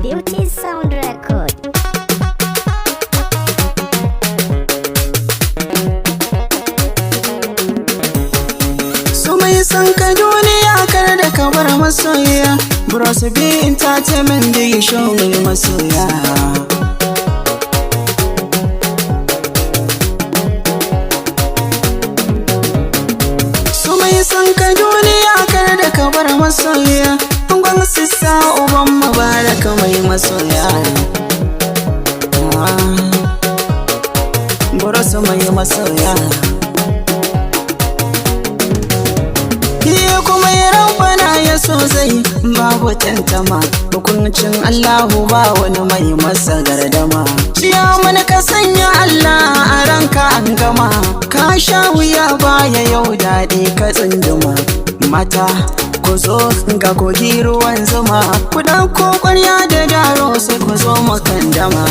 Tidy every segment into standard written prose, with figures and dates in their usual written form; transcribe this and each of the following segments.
Beauty Sound Record. So mai san ka duniya kar da ka bar masoya. Bros B Entertainment da ya show mai masoya. So mai san ka duniya kar da ka bar masoya. Angon sissa uban mubaraka mai masoya. Bros mai masoya. Kuma ya rabbana ya so zai babu tantama, hukuncin Allahu ba wani mai masa gardama. Ciya mana ka sanya Allah a ranka an gama, ka sha wuya baya yau daɗi ka tsinduma. Mata ku zo ga kogi ruwan zuma, ku ɗauko ƙwarya da daro sai ku zo makandama.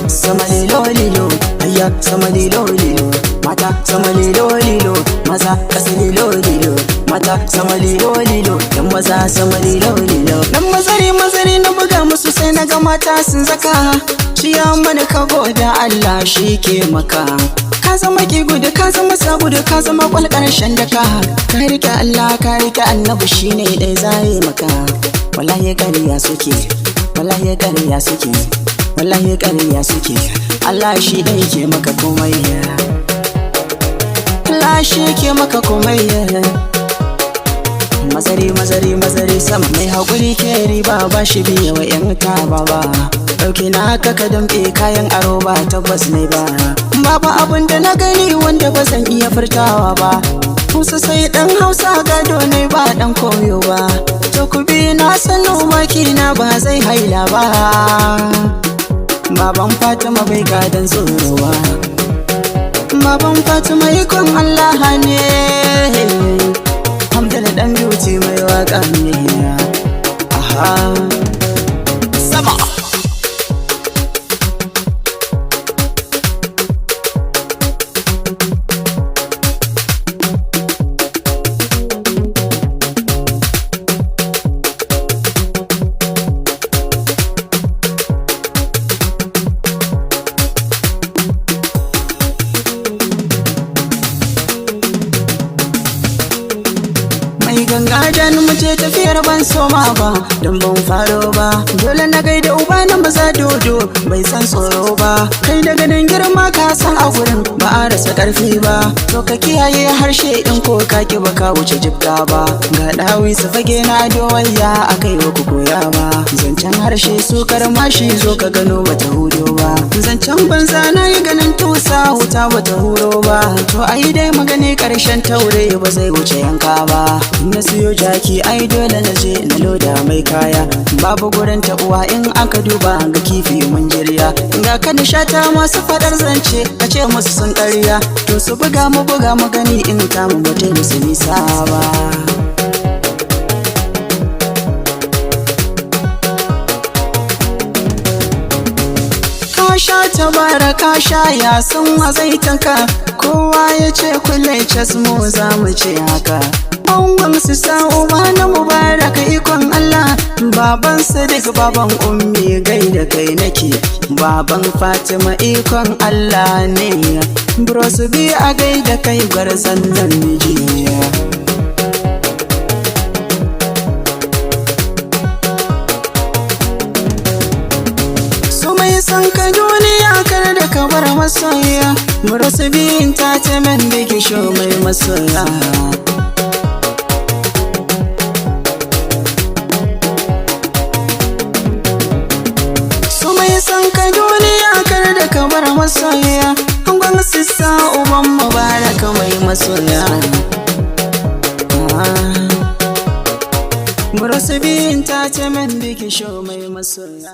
Sama lilo lilo, ayya sama lilo lilo, mata sama lilo lilo, maza ƙasa lilo lilo. Mata sama lilo lilo, yan maza sama lilo lilo. Dan mazari na buga musu sai na ga mata sun zaka. Ciya mana ka goda Allah shi ke maka. Ka zama ki gudu, ka zama sabudu, ka zama kwal ƙarshen daka. Ka rike Allah, ka rike annabi shine dai zai maka. Wallahi ƙarya suke, wallahi ƙarya suke, wallahi ƙarya suke. Allah shi dai ke maka komai, Allah shi ke maka komai. Mazari sama mai haƙuri ke riba ba shi biya wa ‘yan taba ba. Ɗauki na haka ka damɓe kayan aro ba tabbas ne ba. Babu abin da na gani wanda ba zan iya furtawa ba. Musa sai ɗan Hausa gado ne ba ɗan koyo ba. To ku bi na sanu makina ba zai haila ba. Baban Fatima bai gadon tsoro ba. Baban Fatima ikon Allah ne. Hamdala dan beauty mai waka ne. Aha. Sama. Ganga jan muje tafiyar ban soma ba, don ban faro ba. Dole na gaida uba na maza dodo bai san tsoro ba. Kai daga nan girma ka san a gurin ba a rasa karfi ba. To ka kiyaye harshe in ko ka ki baka wuce jibga ba. Ga dawi su fage na doyayya akai wa ku koya ba. Zancen harshe su karmashi zo ka gano bata hudo ba. Zancen banza na yi ganin tusa wuta bata huro ba. To ai dai magane karshen taure ba zai wuce yanka ba. Na siyo jaki ai dole na je na loda mai kaya. Babu gurin tabuwa in aka duba ga kifi mun jirya. Ga ka shata masu fadar zance a ce musu sun ƙarya. To su buga mu gani in ta mu bata musu nisa ba. Ka sha tabara ka sha ya san wazaitanka. Kowa ya ce kullai cas mu za mu ce haka. Angon su uba na mubaraka ikon Allah. Baban Sadiq baban ummi gaida kai nake. Baban Fatima ikon Allah ne. Bros B a gaida kai gwarzon nan miji. So mai san ka duniya kar da ka bar masoya. Bros B Entertainment da ke show mai masoya. San ka duniya kar da ka bar masoya. Angon sissa uban mubaraka mai masoya. Bros B Entertainment da ke show mai masoya.